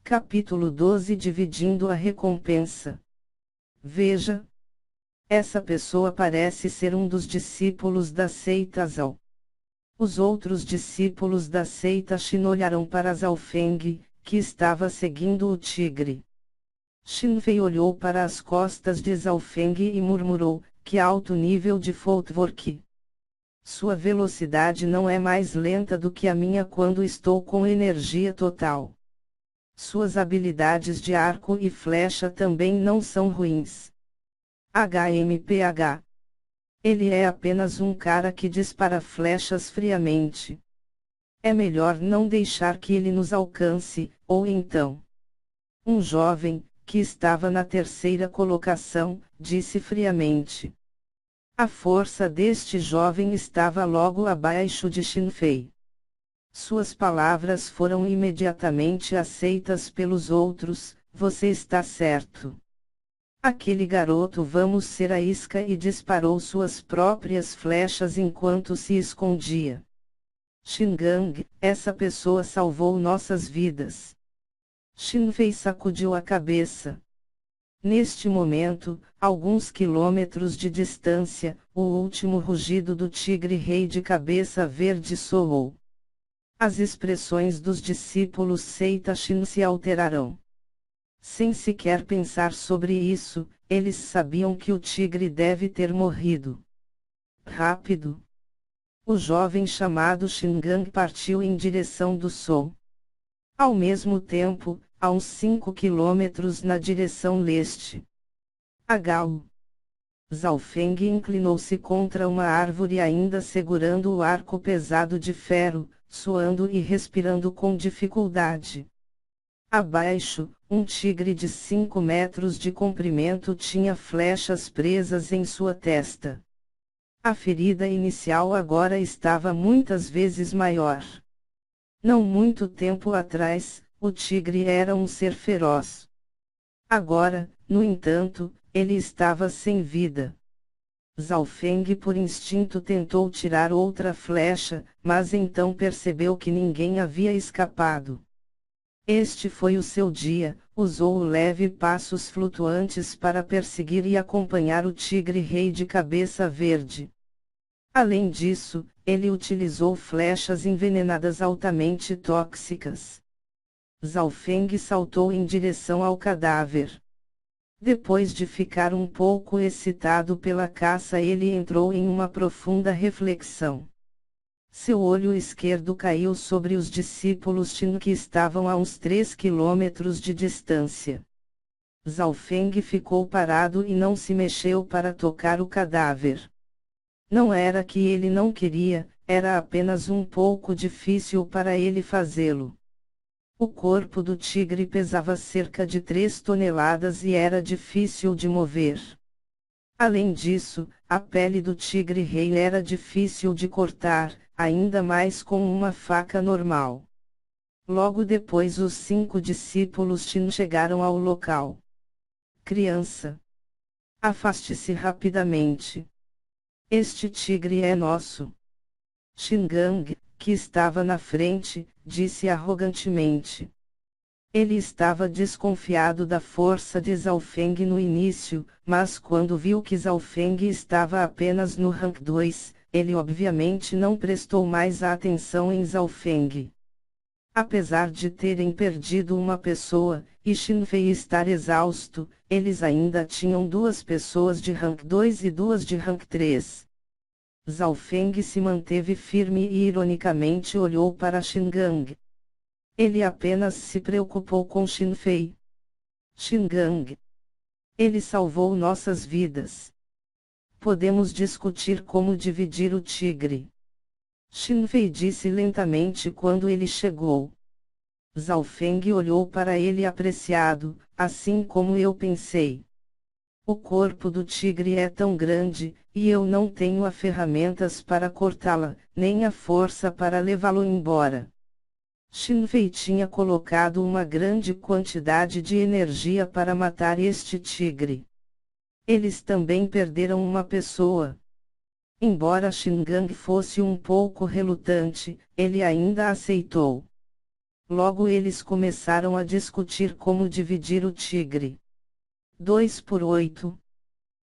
Capítulo 12. Dividindo a recompensa. Veja. Essa pessoa parece ser um dos discípulos da seita Zhao. Os outros discípulos da seita Shin olharam para Zhao Feng, que estava seguindo o tigre. Shin Fei olhou para as costas de Zhao Feng e murmurou: que alto nível de footwork! Sua velocidade não é mais lenta do que a minha quando estou com energia total. Suas habilidades de arco e flecha também não são ruins. HMPH. Ele é apenas um cara que dispara flechas friamente. É melhor não deixar que ele nos alcance, ou então. Um jovem, que estava na terceira colocação, disse friamente. A força deste jovem estava logo abaixo de Shin Fei. Suas palavras foram imediatamente aceitas pelos outros: você está certo. Aquele garoto vamos ser a isca, e disparou suas próprias flechas enquanto se escondia. Shingang, essa pessoa salvou nossas vidas. Shin Fei sacudiu a cabeça. Neste momento, alguns quilômetros de distância, o último rugido do tigre rei de cabeça verde soou. As expressões dos discípulos seita Shin se alterarão. Sem sequer pensar sobre isso, eles sabiam que o tigre deve ter morrido. Rápido! O jovem chamado Shingang partiu em direção do som. Ao mesmo tempo, a uns 5 quilômetros na direção leste. Agao! Zhao Feng inclinou-se contra uma árvore ainda segurando o arco pesado de ferro, suando e respirando com dificuldade. Abaixo, um tigre de 5 metros de comprimento tinha flechas presas em sua testa. A ferida inicial agora estava muitas vezes maior. Não muito tempo atrás, o tigre era um ser feroz. Agora, no entanto, ele estava sem vida. Zhao Feng por instinto tentou tirar outra flecha, mas então percebeu que ninguém havia escapado. Este foi o seu dia, usou leve passos flutuantes para perseguir e acompanhar o tigre rei de cabeça verde. Além disso, ele utilizou flechas envenenadas altamente tóxicas. Zhao Feng saltou em direção ao cadáver. Depois de ficar um pouco excitado pela caça, ele entrou em uma profunda reflexão. Seu olho esquerdo caiu sobre os discípulos Shin que estavam a uns 3 quilômetros de distância. Zhao Feng ficou parado e não se mexeu para tocar o cadáver. Não era que ele não queria, era apenas um pouco difícil para ele fazê-lo. O corpo do tigre pesava cerca de 3 toneladas e era difícil de mover. Além disso, a pele do tigre rei era difícil de cortar, ainda mais com uma faca normal. Logo depois os 5 discípulos Shin chegaram ao local. Criança! Afaste-se rapidamente. Este tigre é nosso. Shingang, que estava na frente, disse arrogantemente. Ele estava desconfiado da força de Zhao Feng no início, mas quando viu que Zhao Feng estava apenas no rank 2, ele obviamente não prestou mais atenção em Zhao Feng. Apesar de terem perdido uma pessoa, e Shin Fei estar exausto, eles ainda tinham 2 pessoas de rank 2 e 2 de rank 3. Zhao Feng se manteve firme e ironicamente olhou para Shingang. Ele apenas se preocupou com Shin Fei. Shingang. Ele salvou nossas vidas. Podemos discutir como dividir o tigre. Shin Fei disse lentamente quando ele chegou. Zhao Feng olhou para ele apreciado, assim como eu pensei. O corpo do tigre é tão grande, e eu não tenho as ferramentas para cortá-la, nem a força para levá-lo embora. Shin Fei tinha colocado uma grande quantidade de energia para matar este tigre. Eles também perderam uma pessoa. Embora Shingang fosse um pouco relutante, ele ainda aceitou. Logo eles começaram a discutir como dividir o tigre. 2 por 8.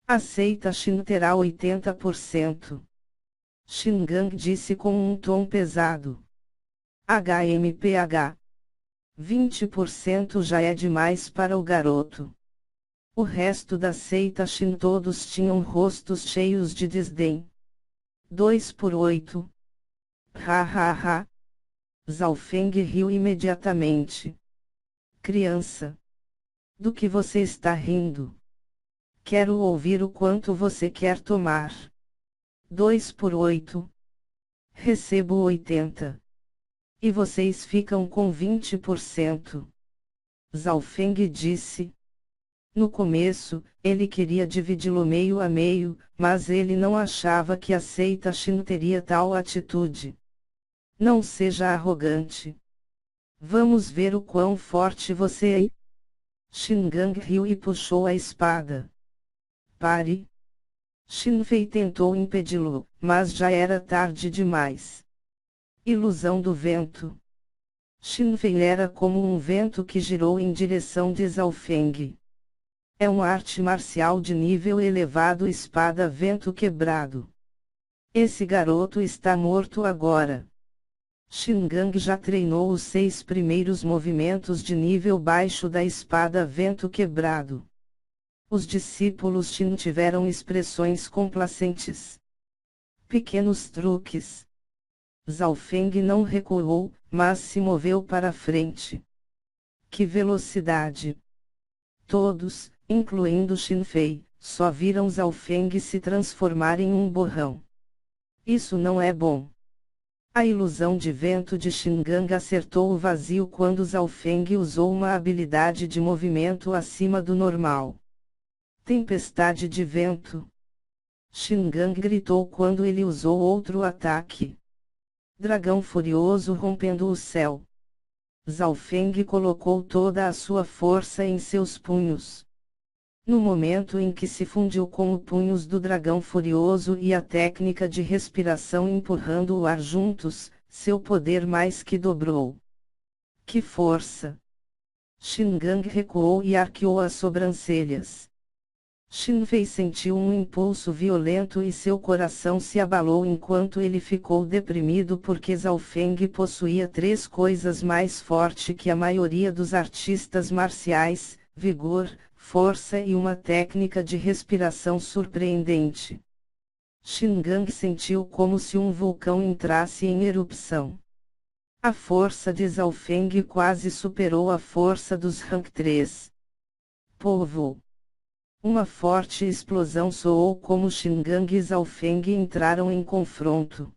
Aceita Shin terá 80%. Shingang disse com um tom pesado. HMPH. 20% já é demais para o garoto. O resto da seita Shin todos tinham rostos cheios de desdém. 2 por 8. Ha ha ha. Zhao Feng riu imediatamente. Criança. Do que você está rindo? Quero ouvir o quanto você quer tomar. 2 por 8. Recebo 80. E vocês ficam com 20%. Zhao Feng disse. No começo, ele queria dividi-lo meio a meio, mas ele não achava que a seita Shin teria tal atitude. Não seja arrogante. Vamos ver o quão forte você é. Shingang riu e puxou a espada. Pare. Shinfei tentou impedi-lo, mas já era tarde demais. Ilusão do vento. Shinfei era como um vento que girou em direção de Zhao Feng. É uma arte marcial de nível elevado, espada vento quebrado. Esse garoto está morto agora. Shingang já treinou os 6 primeiros movimentos de nível baixo da espada vento quebrado. Os discípulos Shin tiveram expressões complacentes. Pequenos truques. Zhao Feng não recuou, mas se moveu para frente. Que velocidade! Todos, incluindo Shinfei, só viram Zhao Feng se transformar em um borrão. Isso não é bom. A ilusão de vento de Shingang acertou o vazio quando Zhao Feng usou uma habilidade de movimento acima do normal. Tempestade de vento. Shingang gritou quando ele usou outro ataque. Dragão furioso rompendo o céu. Zhao Feng colocou toda a sua força em seus punhos. No momento em que se fundiu com os punhos do dragão furioso e a técnica de respiração empurrando o ar juntos, seu poder mais que dobrou. Que força! Shingang recuou e arqueou as sobrancelhas. Shinfei sentiu um impulso violento e seu coração se abalou enquanto ele ficou deprimido porque Zhao Feng possuía 3 coisas mais fortes que a maioria dos artistas marciais: vigor, força e uma técnica de respiração surpreendente. Shingang sentiu como se um vulcão entrasse em erupção. A força de Zhao Feng quase superou a força dos Rank 3. Povo! Uma forte explosão soou como Shingang e Zhao Feng entraram em confronto.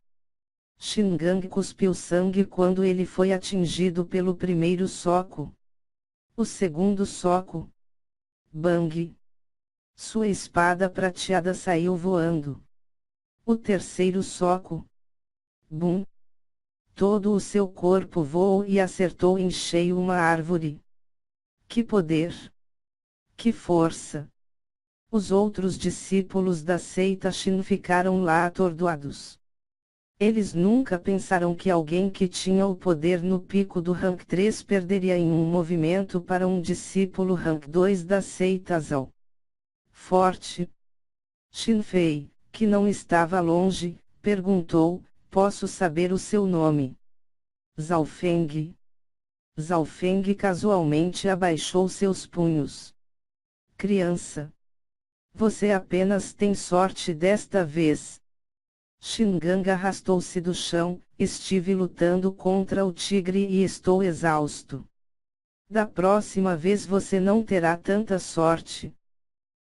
Shingang cuspiu sangue quando ele foi atingido pelo primeiro soco. O segundo soco. Bang! Sua espada prateada saiu voando. O terceiro soco. Bum! Todo o seu corpo voou e acertou em cheio uma árvore. Que poder! Que força! Os outros discípulos da seita Shin ficaram lá atordoados. Eles nunca pensaram que alguém que tinha o poder no pico do Rank 3 perderia em um movimento para um discípulo Rank 2 da seita Zhao. Forte. Shinfei, que não estava longe, perguntou: posso saber o seu nome? Zhao Feng. Zhao Feng casualmente abaixou seus punhos. Criança. Você apenas tem sorte desta vez. Shingang arrastou-se do chão. Estive lutando contra o tigre e estou exausto. Da próxima vez você não terá tanta sorte.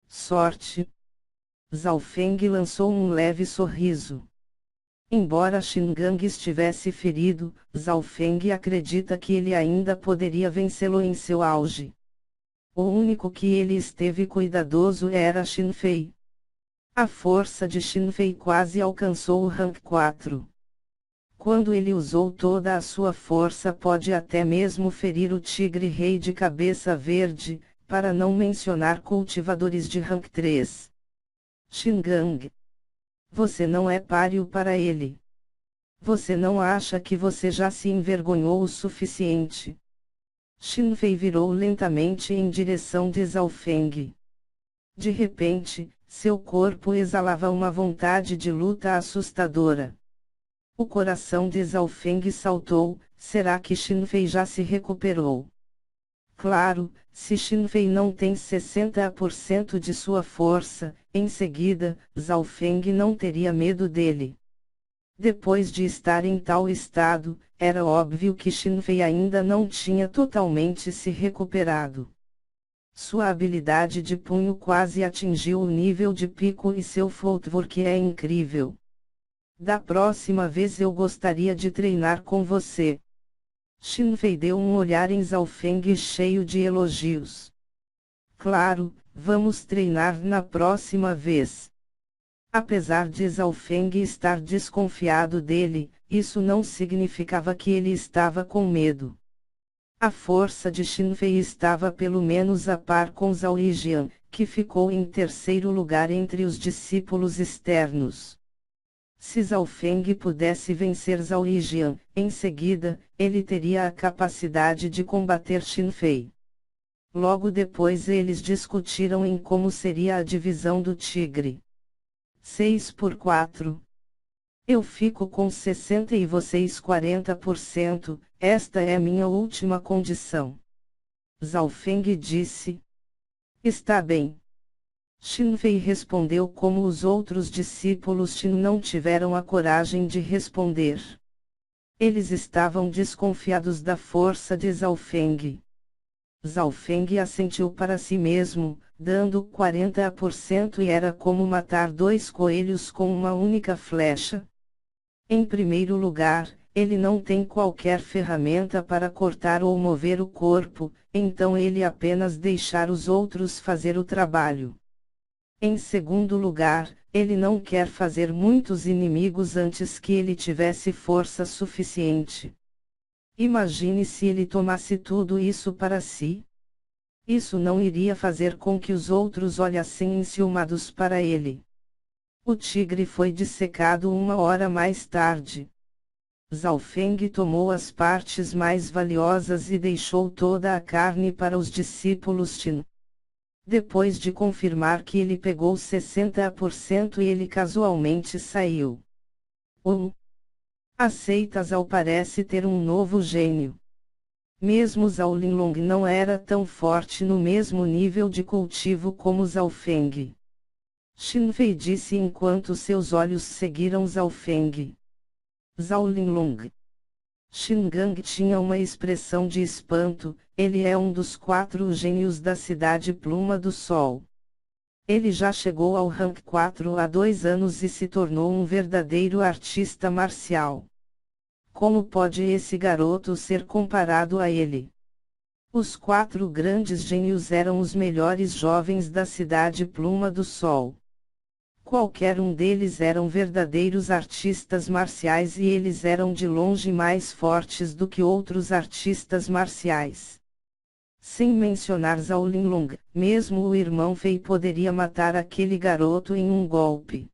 Sorte? Zhao Feng lançou um leve sorriso. Embora Shingang estivesse ferido, Zhao Feng acredita que ele ainda poderia vencê-lo em seu auge. O único que ele esteve cuidadoso era Shinfei. A força de Shinfei quase alcançou o Rank 4. Quando ele usou toda a sua força, pode até mesmo ferir o tigre rei de cabeça verde, para não mencionar cultivadores de Rank 3. Shingang. Você não é páreo para ele. Você não acha que você já se envergonhou o suficiente? Xin Fei virou lentamente em direção de Zhao Feng. De repente, seu corpo exalava uma vontade de luta assustadora. O coração de Zhao Feng saltou. Será que Xin Fei já se recuperou? Claro, se Xin Fei não tem 60% de sua força, em seguida, Zhao Feng não teria medo dele. Depois de estar em tal estado, era óbvio que Xin Fei ainda não tinha totalmente se recuperado. Sua habilidade de punho quase atingiu o nível de pico e seu footwork é incrível. Da próxima vez eu gostaria de treinar com você. Xin Fei deu um olhar em Zhao Feng cheio de elogios. Claro, vamos treinar na próxima vez. Apesar de Zhao Feng estar desconfiado dele, isso não significava que ele estava com medo. A força de Xin Fei estava pelo menos a par com Zhao Lijian, que ficou em terceiro lugar entre os discípulos externos. Se Zhao Feng pudesse vencer Zhao Lijian, em seguida, ele teria a capacidade de combater Xin Fei. Logo depois eles discutiram em como seria a divisão do tigre. 6/4. Eu fico com 60% e vocês 40%, esta é minha última condição. Zhao Feng disse. Está bem. Xin Fei respondeu como os outros discípulos Xin não tiveram a coragem de responder. Eles estavam desconfiados da força de Zhao Feng. Zhao Feng assentiu para si mesmo, dando 40% e era como matar 2 coelhos com uma única flecha. Em primeiro lugar, ele não tem qualquer ferramenta para cortar ou mover o corpo, então ele apenas deixar os outros fazer o trabalho. Em segundo lugar, ele não quer fazer muitos inimigos antes que ele tivesse força suficiente. Imagine se ele tomasse tudo isso para si. Isso não iria fazer com que os outros olhassem enciumados para ele. O tigre foi dissecado 1 hora mais tarde. Zhao Feng tomou as partes mais valiosas e deixou toda a carne para os discípulos Xin. Depois de confirmar que ele pegou 60% ele casualmente saiu. Aceita Zhao parece ter um novo gênio. Mesmo Zhao Linlong não era tão forte no mesmo nível de cultivo como Zhao Feng. Xin Fei disse enquanto seus olhos seguiram Zhao Feng. Zhao Linlong. Xin Gang tinha uma expressão de espanto. Ele é um dos 4 gênios da cidade Pluma do Sol. Ele já chegou ao rank 4 há 2 anos e se tornou um verdadeiro artista marcial. Como pode esse garoto ser comparado a ele? Os 4 grandes gênios eram os melhores jovens da cidade Pluma do Sol. Qualquer um deles eram verdadeiros artistas marciais e eles eram de longe mais fortes do que outros artistas marciais. Sem mencionar Zhao Linlong, mesmo o irmão Fei poderia matar aquele garoto em um golpe.